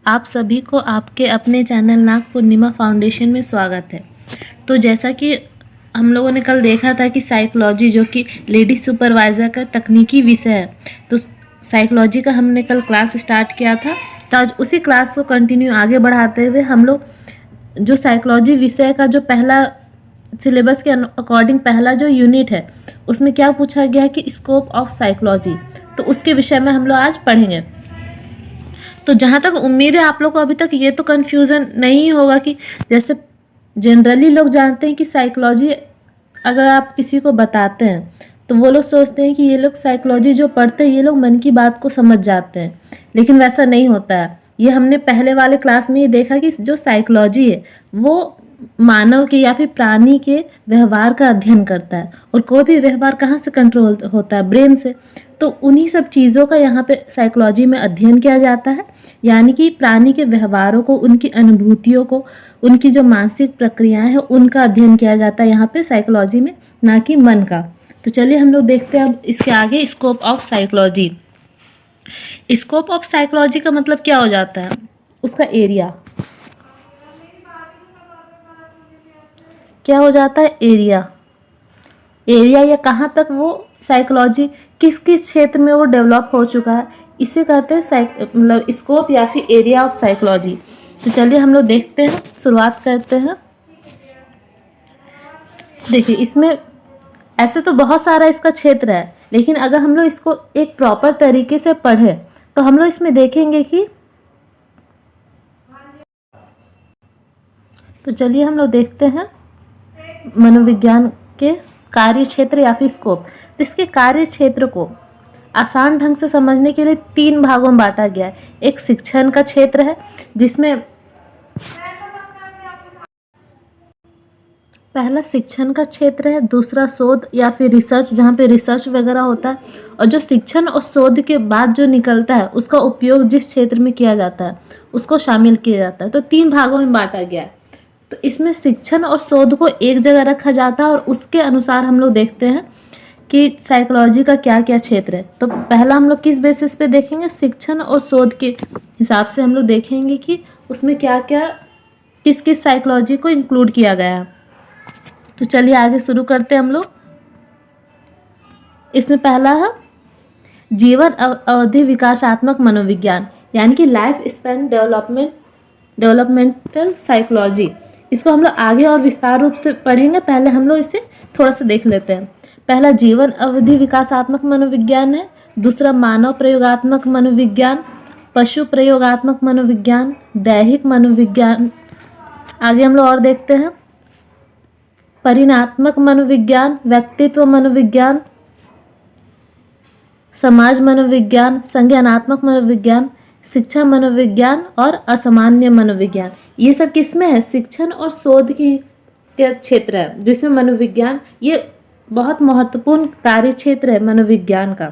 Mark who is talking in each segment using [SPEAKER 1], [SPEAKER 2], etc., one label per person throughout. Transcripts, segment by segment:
[SPEAKER 1] आप सभी को आपके अपने चैनल नाग पूर्णिमा फाउंडेशन में स्वागत है। तो जैसा कि हम लोगों ने कल देखा था कि साइकोलॉजी जो कि लेडीज सुपरवाइज़र का तकनीकी विषय है, तो साइकोलॉजी का हमने कल क्लास स्टार्ट किया था। तो आज उसी क्लास को कंटिन्यू आगे बढ़ाते हुए हम लोग जो साइकोलॉजी विषय का जो पहला सिलेबस के अकॉर्डिंग पहला जो यूनिट है उसमें क्या पूछा गया है कि स्कोप ऑफ साइकोलॉजी, तो उसके विषय में हम लोग आज पढ़ेंगे। तो जहाँ तक उम्मीद है आप लोग को अभी तक ये तो कन्फ्यूज़न नहीं होगा कि जैसे जनरली लोग जानते हैं कि साइकोलॉजी अगर आप किसी को बताते हैं तो वो लोग सोचते हैं कि ये लोग साइकोलॉजी जो पढ़ते हैं ये लोग मन की बात को समझ जाते हैं, लेकिन वैसा नहीं होता है। ये हमने पहले वाले क्लास में ये देखा कि जो साइकोलॉजी है वो मानव के या फिर प्राणी के व्यवहार का अध्ययन करता है, और कोई भी व्यवहार कहाँ से कंट्रोल होता है, ब्रेन से। तो उन्हीं सब चीज़ों का यहाँ पे साइकोलॉजी में अध्ययन किया जाता है, यानी कि प्राणी के व्यवहारों को, उनकी अनुभूतियों को, उनकी जो मानसिक प्रक्रियाएं हैं उनका अध्ययन किया जाता है यहाँ पे साइकोलॉजी में, ना कि मन का। तो चलिए हम लोग देखते हैं अब इसके आगे scope of psychology. Scope of psychology का मतलब क्या हो जाता है, उसका एरिया क्या हो जाता है, एरिया या कहाँ तक वो साइकोलॉजी किस किस क्षेत्र में वो डेवलप हो चुका है, इसे कहते हैं मतलब स्कोप या फिर एरिया ऑफ साइकोलॉजी। तो चलिए हम लोग देखते हैं, शुरुआत करते हैं। देखिए इसमें ऐसे तो बहुत सारा इसका क्षेत्र है, लेकिन अगर हम लोग इसको एक प्रॉपर तरीके से पढ़े तो हम लोग इसमें देखेंगे कि तो चलिए हम लोग देखते हैं मनोविज्ञान के कार्य क्षेत्र या फिर स्कोप। तो इसके कार्य क्षेत्र को आसान ढंग से समझने के लिए 3 भागों में बांटा गया है। एक शिक्षण का क्षेत्र है जिसमें पहला शिक्षण का क्षेत्र है, दूसरा शोध या फिर रिसर्च, जहाँ पे रिसर्च वगैरह होता है, और जो शिक्षण और शोध के बाद जो निकलता है उसका उपयोग जिस क्षेत्र में किया जाता है उसको शामिल किया जाता है। तो 3 भागों में बांटा गया है। तो इसमें शिक्षण और शोध को एक जगह रखा जाता है और उसके अनुसार हम लोग देखते हैं कि साइकोलॉजी का क्या क्या क्षेत्र है। तो पहला हम लोग किस बेसिस पे देखेंगे, शिक्षण और शोध के हिसाब से हम लोग देखेंगे कि उसमें क्या क्या किस किस साइकोलॉजी को इंक्लूड किया गया है। तो चलिए आगे शुरू करते हैं हम लोग। इसमें पहला है जीवन अवधि विकासात्मक मनोविज्ञान, यानी कि लाइफ स्पैन डेवलपमेंटल साइकोलॉजी। इसको हम लोग आगे और विस्तार रूप से पढ़ेंगे, पहले हम लोग इसे थोड़ा सा देख लेते हैं। पहला जीवन अवधि विकासात्मक मनोविज्ञान है, दूसरा मानव प्रयोगात्मक मनोविज्ञान, पशु प्रयोगात्मक मनोविज्ञान, दैहिक मनोविज्ञान। आगे हम लोग और देखते हैं परिणात्मक मनोविज्ञान, व्यक्तित्व मनोविज्ञान, समाज मनोविज्ञान, संज्ञानात्मक मनोविज्ञान, शिक्षा मनोविज्ञान और असामान्य मनोविज्ञान। ये सब किसमें है, शिक्षण और शोध की के क्षेत्र है, जिसमें मनोविज्ञान ये बहुत महत्वपूर्ण कार्य क्षेत्र है मनोविज्ञान का।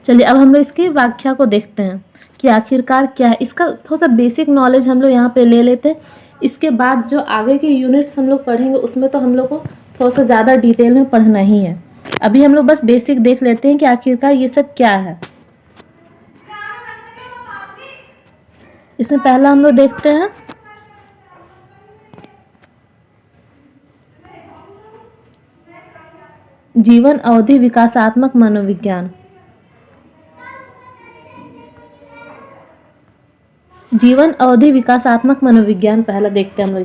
[SPEAKER 1] चलिए अब हम लोग इसकी व्याख्या को देखते हैं कि आखिरकार क्या है। इसका थोड़ा सा बेसिक नॉलेज हम लोग यहाँ पे ले लेते हैं। इसके बाद जो आगे के यूनिट्स हम लोग पढ़ेंगे उसमें तो हम लोग को थोड़ा सा ज़्यादा डिटेल में पढ़ना ही है। अभी हम लोग बस बेसिक देख लेते हैं कि आखिरकार ये सब क्या है। इसमें पहला हम लोग देखते हैं जीवन अवधि विकासात्मक मनोविज्ञान। जीवन अवधि विकासात्मक मनोविज्ञान पहला देखते हैं हम लोग।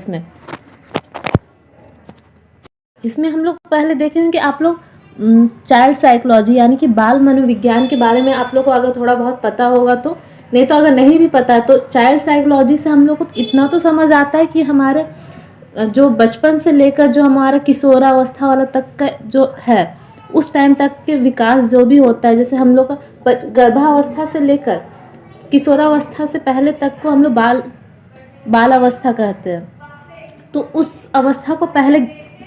[SPEAKER 1] इसमें हम लोग पहले देखेंगे कि आप लोग चाइल्ड साइकोलॉजी यानी कि बाल मनोविज्ञान के बारे में आप लोग को अगर थोड़ा बहुत पता होगा तो, नहीं तो अगर नहीं भी पता है तो चाइल्ड साइकोलॉजी से हम लोग को इतना तो समझ आता है कि हमारे जो बचपन से लेकर जो हमारा किशोरावस्था वाला तक का जो है उस टाइम तक के विकास जो भी होता है, जैसे हम लोग का गर्भावस्था से लेकर किशोरावस्था से पहले तक को हम लोग बाल अवस्था कहते हैं। तो उस अवस्था को पहले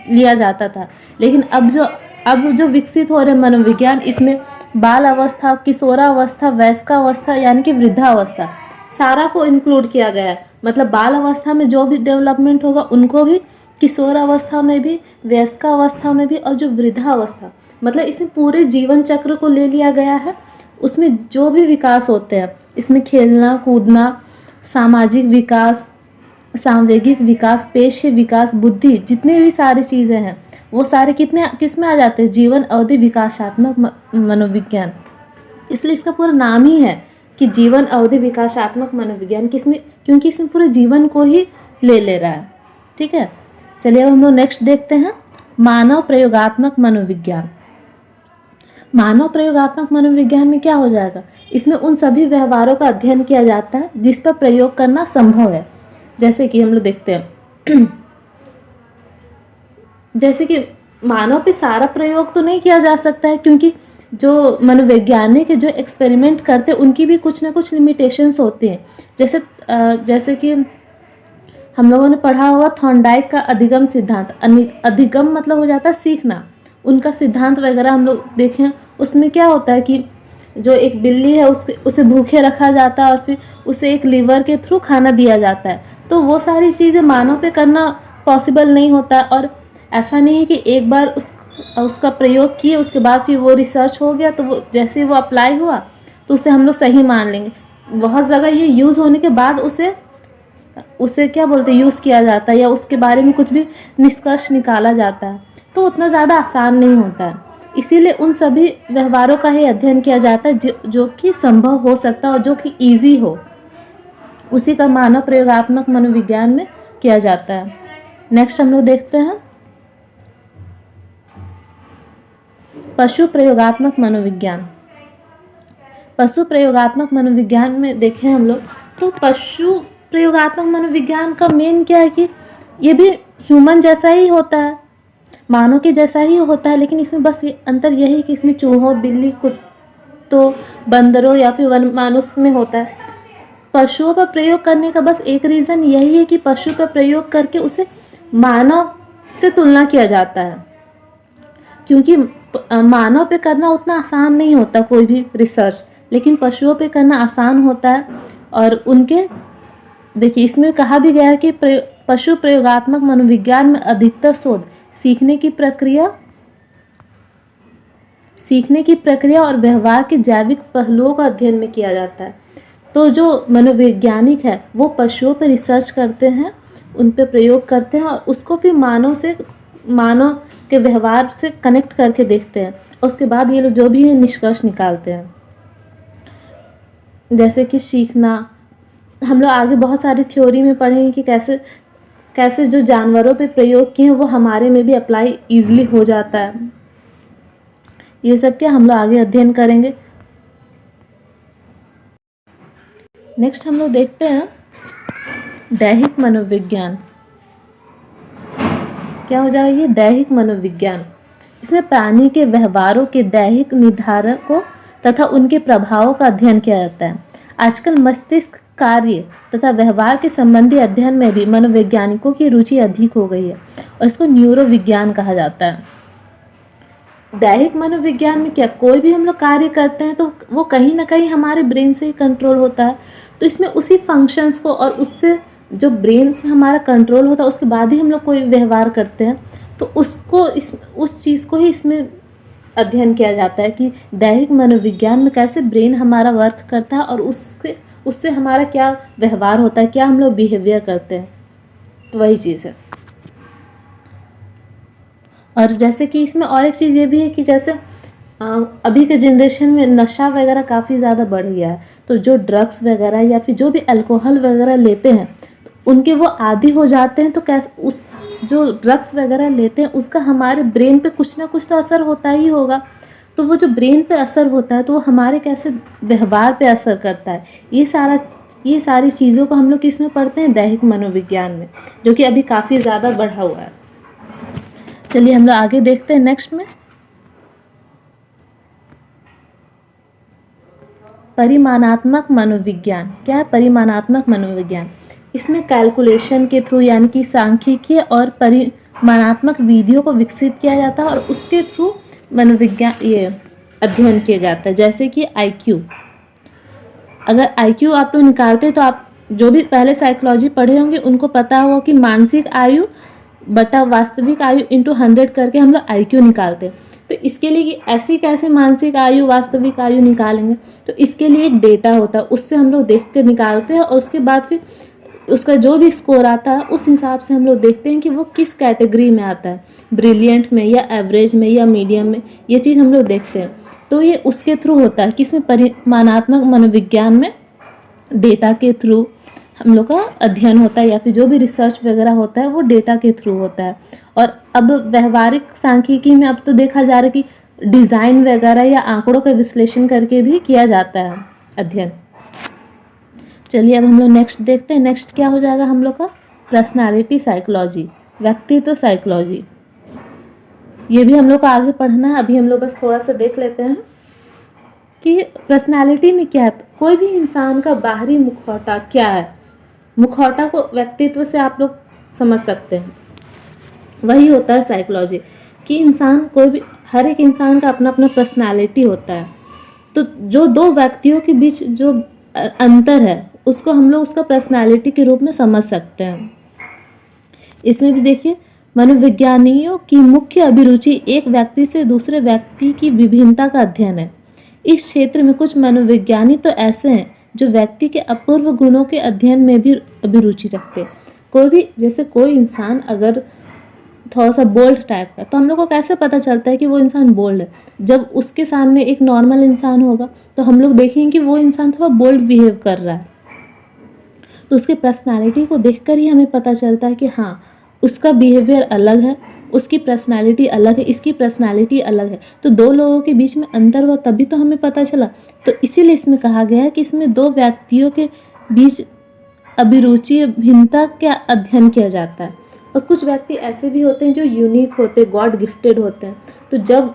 [SPEAKER 1] लिया जाता था, लेकिन अब जो विकसित हो रहे मनोविज्ञान, इसमें बाल अवस्था, किशोरावस्था, वयस्कावस्था यानी कि वृद्धावस्था सारा को इंक्लूड किया गया है। मतलब बाल अवस्था में जो भी डेवलपमेंट होगा उनको भी, किशोरावस्था में भी, वयस्कावस्था में भी, और जो वृद्धावस्था मतलब इसमें पूरे जीवन चक्र को ले लिया गया है। उसमें जो भी विकास होते हैं, इसमें खेलना कूदना सामाजिक विकास, सांवेगिक विकास, पेशीय विकास, बुद्धि, जितनी भी सारी चीज़ें हैं वो सारे किस में आ जाते हैं, जीवन अवधि विकासात्मक मनोविज्ञान। इसलिए इसका पूरा नाम ही है कि जीवन अवधि विकासात्मक मनोविज्ञान, किसमें, क्योंकि इसमें पूरे जीवन को ही ले रहा है। ठीक है, चलिए अब हम लोग नेक्स्ट देखते हैं मानव प्रयोगात्मक मनोविज्ञान। मानव प्रयोगात्मक मनोविज्ञान में क्या हो जाएगा, इसमें उन सभी व्यवहारों का अध्ययन किया जाता है जिस पर प्रयोग करना संभव है। जैसे कि हम लोग देखते हैं जैसे कि मानव पे सारा प्रयोग तो नहीं किया जा सकता है, क्योंकि जो मनोवैज्ञानिक जो एक्सपेरिमेंट करते हैं उनकी भी कुछ ना कुछ लिमिटेशंस होती हैं। जैसे कि हम लोगों ने पढ़ा होगा थॉर्नडाइक का अधिगम सिद्धांत। अधिगम मतलब हो जाता है सीखना। उनका सिद्धांत वगैरह हम लोग देखें, उसमें क्या होता है कि जो एक बिल्ली है उसे भूखे रखा जाता है और फिर उसे एक लीवर के थ्रू खाना दिया जाता है। तो वो सारी चीज़ें मानव पे करना पॉसिबल नहीं होता। और ऐसा नहीं है कि एक बार उसका प्रयोग किए उसके बाद फिर वो रिसर्च हो गया तो वो जैसे वो अप्लाई हुआ तो उसे हम लोग सही मान लेंगे। बहुत जगह ये यूज़ होने के बाद उसे क्या बोलते हैं, यूज़ किया जाता है या उसके बारे में कुछ भी निष्कर्ष निकाला जाता है, तो उतना ज़्यादा आसान नहीं होता है। इसीलिए उन सभी व्यवहारों का ही अध्ययन किया जाता है जो कि संभव हो सकता है और जो कि ईजी हो, उसी का मानव प्रयोगात्मक मनोविज्ञान में किया जाता है। नेक्स्ट हम लोग देखते हैं पशु प्रयोगात्मक मनोविज्ञान। पशु प्रयोगात्मक मनोविज्ञान में देखें हम लोग तो पशु प्रयोगात्मक मनोविज्ञान का मेन क्या है कि ये भी ह्यूमन जैसा ही होता है, मानव के जैसा ही होता है, लेकिन इसमें बस ये अंतर यही कि इसमें चूहों, बिल्ली, कुत्तों, बंदरों या फिर वन मनुष्य में होता है। पशुओं पर प्रयोग करने का बस एक रीज़न यही है कि पशु पर प्रयोग करके उसे मानव से तुलना किया जाता है, क्योंकि मानव पे करना उतना आसान नहीं होता कोई भी रिसर्च, लेकिन पशुओं पे करना आसान होता है। और उनके देखिए इसमें कहा भी गया है कि पशु प्रयोगात्मक मनोविज्ञान में अधिकतर शोध सीखने की प्रक्रिया और व्यवहार के जैविक पहलुओं का अध्ययन में किया जाता है। तो जो मनोवैज्ञानिक है वो पशुओं पर रिसर्च करते हैं, उन पर प्रयोग करते हैं और उसको फिर मानव के व्यवहार से कनेक्ट करके देखते हैं। उसके बाद ये लोग जो भी निष्कर्ष निकालते हैं, जैसे कि सीखना, हम लोग आगे बहुत सारी थ्योरी में पढ़ेंगे कि कैसे जो जानवरों पे प्रयोग किए हैं वो हमारे में भी अप्लाई ईजिली हो जाता है। ये सब क्या हम लोग आगे अध्ययन करेंगे। नेक्स्ट हम लोग देखते हैं दैहिक मनोविज्ञान। क्या हो जाएगा ये दैहिक मनोविज्ञान। इसमें प्राणी के व्यवहारों के दैहिक निर्धारकों तथा उनके प्रभावों का अध्ययन किया जाता है। आजकल मस्तिष्क कार्य तथा व्यवहार के संबंधी अध्ययन में भी मनोवैज्ञानिकों की रुचि अधिक हो गई है और इसको न्यूरोविज्ञान कहा जाता है। दैहिक मनोविज्ञान में क्या, कोई भी हम लोग कार्य करते हैं तो वो कहीं ना कहीं हमारे ब्रेन से ही कंट्रोल होता है। तो इसमें उसी फंक्शंस को और उससे जो ब्रेन से हमारा कंट्रोल होता है उसके बाद ही हम लोग कोई व्यवहार करते हैं, तो उस चीज़ को ही इसमें अध्ययन किया जाता है कि दैहिक मनोविज्ञान में कैसे ब्रेन हमारा वर्क करता है और उससे हमारा क्या व्यवहार होता है, क्या हम लोग बिहेवियर करते हैं, तो वही चीज़ है। और जैसे कि इसमें और एक चीज़ ये भी है कि जैसे अभी के जनरेशन में नशा वगैरह काफ़ी ज़्यादा बढ़ गया है, तो जो ड्रग्स वगैरह या फिर जो भी अल्कोहल वगैरह लेते हैं तो उनके वो आदी हो जाते हैं। तो कैसे उस जो ड्रग्स वगैरह लेते हैं उसका हमारे ब्रेन पे कुछ ना कुछ तो असर होता ही होगा। तो वो जो ब्रेन पे असर होता है तो वो हमारे कैसे व्यवहार पे असर करता है, ये सारी चीज़ों को हम लोग किस में पढ़ते हैं, दैहिक मनोविज्ञान में, जो कि अभी काफ़ी ज़्यादा बढ़ा हुआ है। चलिए हम लोग आगे देखते हैं नेक्स्ट में परिमाणात्मक मनोविज्ञान। क्या है परिमाणात्मक मनोविज्ञान? इसमें कैलकुलेशन के थ्रू यानी कि सांख्यिकीय और परिमाणात्मक विधियों को विकसित किया जाता है और उसके थ्रू मनोविज्ञान ये अध्ययन किया जाता है। जैसे कि आईक्यू, अगर आईक्यू आप लोग निकालते तो आप जो भी पहले साइकोलॉजी पढ़े होंगे उनको पता होगा कि मानसिक आयु बटा वास्तविक आयु इंटू 100 करके हम लोग IQ निकालते हैं। तो इसके लिए कि ऐसी कैसे मानसिक आयु वास्तविक आयु निकालेंगे, तो इसके लिए एक डेटा होता है, उससे हम लोग देख कर निकालते हैं और उसके बाद फिर उसका जो भी स्कोर आता है उस हिसाब से हम लोग देखते हैं कि वो किस कैटेगरी में आता है, ब्रिलियंट में या एवरेज में या मीडियम में, ये चीज़ हम लोग देखते हैं। तो ये उसके थ्रू होता है, किसमें, परिमाणात्मक मनोविज्ञान में डेटा के थ्रू हम लोग का अध्ययन होता है, या फिर जो भी रिसर्च वगैरह होता है वो डेटा के थ्रू होता है। और अब व्यवहारिक सांख्यिकी में अब तो देखा जा रहा है कि डिज़ाइन वगैरह या आंकड़ों का विश्लेषण करके भी किया जाता है अध्ययन। चलिए अब हम लोग नेक्स्ट देखते हैं। नेक्स्ट क्या हो जाएगा हम लोग का, पर्सनालिटी साइकोलॉजी, व्यक्तित्व साइकोलॉजी। ये भी हम लोग को आगे पढ़ना है, अभी हम लोग बस थोड़ा सा देख लेते हैं कि पर्सनालिटी में क्या है। कोई भी इंसान का बाहरी मुखौटा क्या है, मुखौटा को व्यक्तित्व से आप लोग समझ सकते हैं, वही होता है साइकोलॉजी। कि इंसान, कोई भी, हर एक इंसान का अपना अपना पर्सनालिटी होता है। तो जो दो व्यक्तियों के बीच जो अंतर है उसको हम लोग उसका पर्सनालिटी के रूप में समझ सकते हैं। इसमें भी देखिए, मनोविज्ञानियों की मुख्य अभिरुचि एक व्यक्ति से दूसरे व्यक्ति की विभिन्नता का अध्ययन है। इस क्षेत्र में कुछ मनोविज्ञानी तो ऐसे हैं जो व्यक्ति के अपूर्व गुणों के अध्ययन में भी अभिरुचि रखते हैं। कोई भी, जैसे कोई इंसान अगर थोड़ा सा बोल्ड टाइप का, तो हम लोग को कैसे पता चलता है कि वो इंसान बोल्ड है। जब उसके सामने एक नॉर्मल इंसान होगा तो हम लोग देखेंगे कि वो इंसान थोड़ा बोल्ड बिहेव कर रहा है, तो उसके पर्सनालिटी को देखकर ही हमें पता चलता है कि हाँ, उसका बिहेवियर अलग है, उसकी पर्सनालिटी अलग है, इसकी पर्सनालिटी अलग है। तो दो लोगों के बीच में अंतर हुआ तभी तो हमें पता चला। तो इसीलिए इसमें कहा गया है कि इसमें दो व्यक्तियों के बीच अभिरुचि भिन्नता का अध्ययन किया जाता है। और कुछ व्यक्ति ऐसे भी होते हैं जो यूनिक होते हैं, गॉड गिफ्टेड होते हैं। तो जब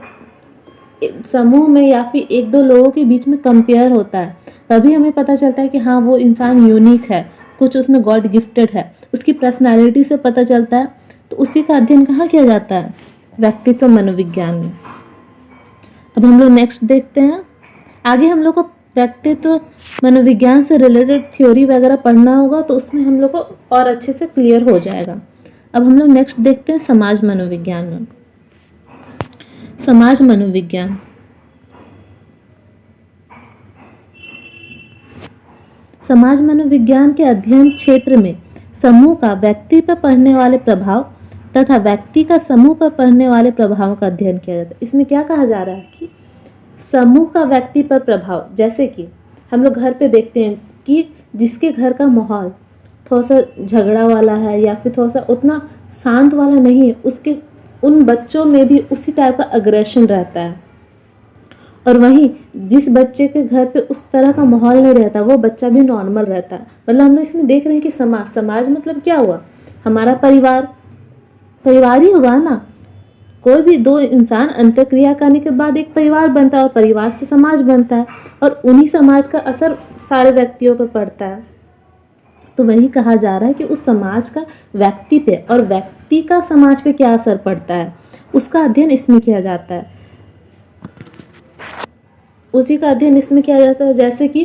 [SPEAKER 1] समूह में या फिर एक दो लोगों के बीच में कंपेयर होता है तभी हमें पता चलता है कि हाँ, वो इंसान यूनिक है, कुछ उसमें गॉड गिफ्टेड है, उसकी पर्सनालिटी से पता चलता है। तो उसी का अध्ययन कहाँ किया जाता है, व्यक्तित्व मनोविज्ञान में। अब हम लोग नेक्स्ट देखते हैं। आगे हम लोग को व्यक्तित्व मनोविज्ञान से रिलेटेड थ्योरी वगैरह पढ़ना होगा, तो उसमें हम लोग को और अच्छे से क्लियर हो जाएगा। अब हम लोग नेक्स्ट देखते हैं समाज मनोविज्ञान में। समाज मनोविज्ञान, समाज मनोविज्ञान के अध्ययन क्षेत्र में समूह का व्यक्ति पर पड़ने वाले प्रभाव तथा व्यक्ति का समूह पर पड़ने वाले प्रभावों का अध्ययन किया जाता है। इसमें क्या कहा जा रहा है कि समूह का व्यक्ति पर प्रभाव, जैसे कि हम लोग घर पे देखते हैं कि जिसके घर का माहौल थोड़ा सा झगड़ा वाला है या फिर थोड़ा सा उतना शांत वाला नहीं है, उसके उन बच्चों में भी उसी टाइप का अग्रेशन रहता है। और वहीं जिस बच्चे के घर पे उस तरह का माहौल नहीं रहता, वो बच्चा भी नॉर्मल रहता है। मतलब हम लोग इसमें देख रहे हैं कि समाज मतलब क्या हुआ, हमारा परिवार ही हुआ ना। कोई भी दो इंसान अंतःक्रिया करने के बाद एक परिवार बनता है और परिवार से समाज बनता है, और उन्हीं समाज का असर सारे व्यक्तियों पर पड़ता है। तो वही कहा जा रहा है कि उस समाज का व्यक्ति पे और व्यक्ति का समाज पे क्या असर पड़ता है, उसका अध्ययन इसमें किया जाता है। उसी का अध्ययन इसमें किया जाता है। जैसे कि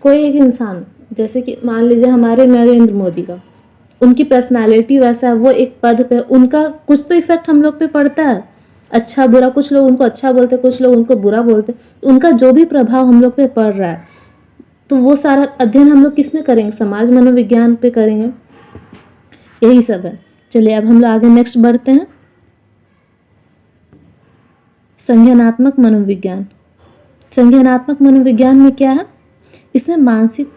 [SPEAKER 1] कोई एक इंसान, जैसे कि मान लीजिए हमारे नरेंद्र मोदी का, उनकी पर्सनालिटी वैसा है, वो एक पद पे, उनका कुछ तो इफेक्ट हम लोग पे पड़ता है, अच्छा बुरा। कुछ लोग उनको अच्छा बोलते, कुछ लोग उनको बुरा बोलते, उनका जो भी प्रभाव हम लोग पे पड़ रहा है, तो वो सारा अध्ययन हम लोग किस में करेंगे, समाज मनोविज्ञान पे करेंगे। यही सब है। चलिए अब हम लोग आगे नेक्स्ट बढ़ते हैं। संज्ञानात्मक मनोविज्ञान। संज्ञानात्मक मनोविज्ञान में क्या है, इसमें मानसिक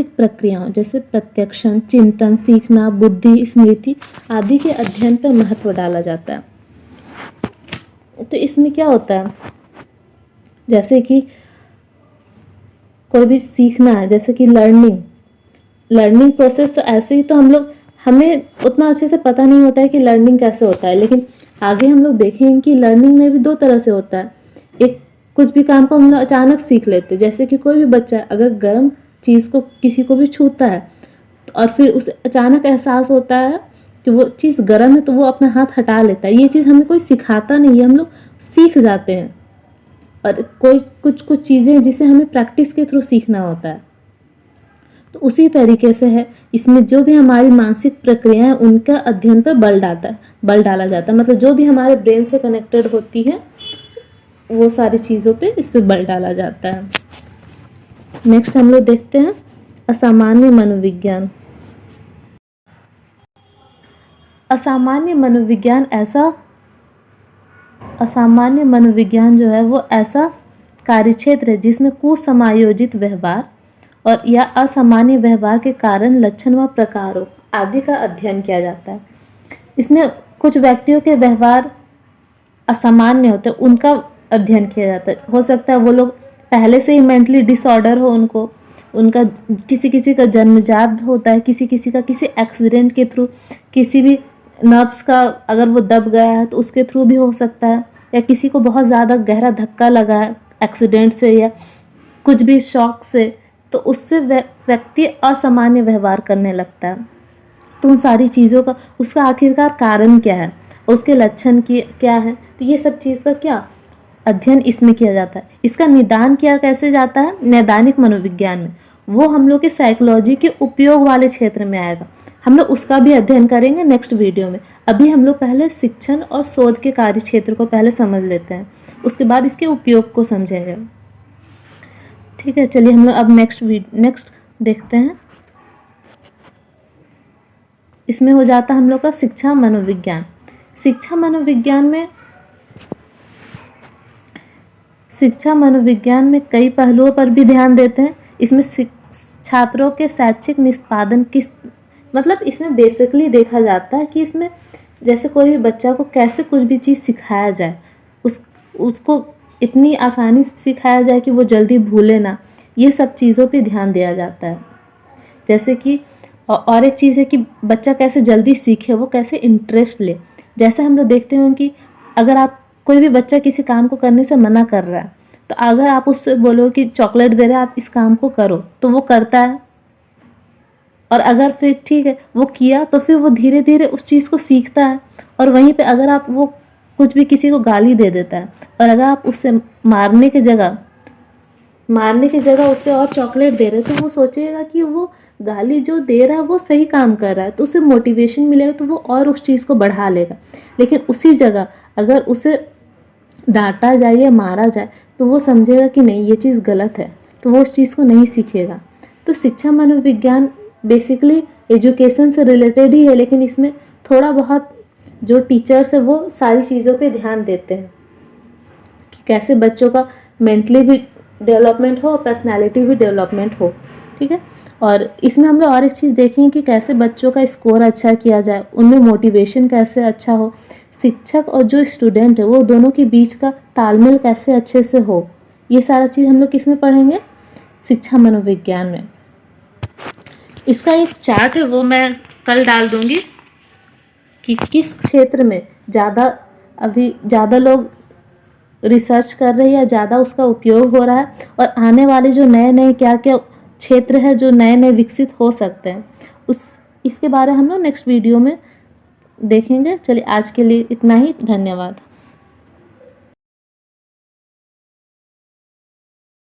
[SPEAKER 1] प्रक्रियाओं जैसे प्रत्यक्षण, चिंतन, सीखना, बुद्धि, स्मृति आदि के अध्ययन पर महत्व डाला जाता है। तो इसमें क्या होता है, जैसे कि कोई भी सीखना है, जैसे कि लर्निंग प्रोसेस, तो ऐसे ही तो हमें उतना अच्छे से पता नहीं होता है कि लर्निंग कैसे होता है, लेकिन आगे हम लोग देखेंगे कि लर्निंग में भी दो तरह से होता है। एक, कुछ भी काम को हम लोग अचानक सीख लेते हैं, जैसे कि कोई भी बच्चा अगर गर्म चीज़ को किसी को भी छूता है और फिर उसे अचानक एहसास होता है कि वो चीज़ गर्म है, तो वो अपना हाथ हटा लेता है। ये चीज़ हमें कोई सिखाता नहीं है, हम लोग सीख जाते हैं। और कुछ चीज़ें जिसे हमें प्रैक्टिस के थ्रू सीखना होता है। तो उसी तरीके से है, इसमें जो भी हमारी मानसिक प्रक्रिया है उनका अध्ययन पर बल डाला जाता है। मतलब जो भी हमारे ब्रेन से कनेक्टेड होती है वो सारी चीज़ों पे इस पे बल डाला जाता है। नेक्स्ट हम लोग देखते हैं असामान्य मनोविज्ञान। असामान्य मनोविज्ञान जो है वो ऐसा कार्यक्षेत्र है जिसमें कुसमायोजित व्यवहार और या असामान्य व्यवहार के कारण, लक्षण व प्रकारों आदि का अध्ययन किया जाता है। इसमें कुछ व्यक्तियों के व्यवहार असामान्य होते हैं, उनका अध्ययन किया जाता है। हो सकता है वो लोग पहले से ही मेंटली डिसऑर्डर हो, उनका किसी का जन्मजात होता है, किसी का किसी एक्सीडेंट के थ्रू, किसी भी नर्व्स का अगर वो दब गया है तो उसके थ्रू भी हो सकता है, या किसी को बहुत ज़्यादा गहरा धक्का लगा है एक्सीडेंट से या कुछ भी शॉक से, तो उससे व्यक्ति असामान्य व्यवहार करने लगता है। तो उन सारी चीज़ों का उसका आखिरकार कारण क्या है, उसके लक्षण क्या है, तो ये सब चीज़ का क्या अध्ययन इसमें किया जाता है। इसका निदान किया कैसे जाता है नैदानिक मनोविज्ञान में, वो हम लोग के साइकोलॉजी के उपयोग वाले क्षेत्र में आएगा। हम लोग उसका भी अध्ययन करेंगे नेक्स्ट वीडियो में। अभी हम लोग पहले शिक्षण और शोध के कार्य क्षेत्र को पहले समझ लेते हैं, उसके बाद इसके उपयोग को समझेंगे। ठीक है, चलिए हम लोग अब नेक्स्ट देखते हैं। इसमें हो जाता है हम लोग का शिक्षा मनोविज्ञान। शिक्षा मनोविज्ञान में कई पहलुओं पर भी ध्यान देते हैं। इसमें छात्रों के शैक्षिक निष्पादन मतलब इसमें बेसिकली देखा जाता है कि इसमें जैसे कोई भी बच्चा को कैसे कुछ भी चीज़ सिखाया जाए, उसको इतनी आसानी से सिखाया जाए कि वो जल्दी भूले ना, ये सब चीज़ों पे ध्यान दिया जाता है। जैसे कि और एक चीज़ है कि बच्चा कैसे जल्दी सीखे, वो कैसे इंटरेस्ट ले। जैसे हम लोग देखते हैं कि अगर आप कोई भी बच्चा किसी काम को करने से मना कर रहा है, तो अगर आप उससे बोलो कि चॉकलेट दे रहे हैं, आप इस काम को करो, तो वो करता है। और अगर फिर ठीक है वो किया, तो फिर वो धीरे धीरे उस चीज़ को सीखता है। और वहीं पे अगर आप वो कुछ भी किसी को गाली दे देता है, और अगर आप उससे मारने की जगह उससे और चॉकलेट दे रहे, तो वो सोचेगा कि वो गाली जो दे रहा है वो सही काम कर रहा है, तो उसे मोटिवेशन मिलेगा, तो वो और उस चीज़ को बढ़ा लेगा। लेकिन उसी जगह अगर उसे डांटा जाए या मारा जाए, तो वो समझेगा कि नहीं ये चीज़ गलत है, तो वो उस चीज़ को नहीं सीखेगा। तो शिक्षा मनोविज्ञान बेसिकली एजुकेशन से रिलेटेड ही है, लेकिन इसमें थोड़ा बहुत जो टीचर्स है वो सारी चीज़ों पे ध्यान देते हैं कि कैसे बच्चों का मेंटली भी डेवलपमेंट हो, पर्सनालिटी भी डेवलपमेंट हो। ठीक है, और इसमें हम लोग और एक चीज़ देखें कि कैसे बच्चों का स्कोर अच्छा किया जाए, उनमें मोटिवेशन कैसे अच्छा हो, शिक्षक और जो स्टूडेंट है वो दोनों के बीच का तालमेल कैसे अच्छे से हो। ये सारा चीज़ हम लोग किस में पढ़ेंगे, शिक्षा मनोविज्ञान में। इसका एक चार्ट है, वो मैं कल डाल दूंगी कि किस क्षेत्र में ज़्यादा लोग रिसर्च कर रहे हैं या ज़्यादा उसका उपयोग हो रहा है, और आने वाले जो नए क्या क्षेत्र है जो नए विकसित हो सकते हैं, इसके बारे में हम लोग नेक्स्ट वीडियो में देखेंगे। चलिए आज के लिए इतना ही, धन्यवाद।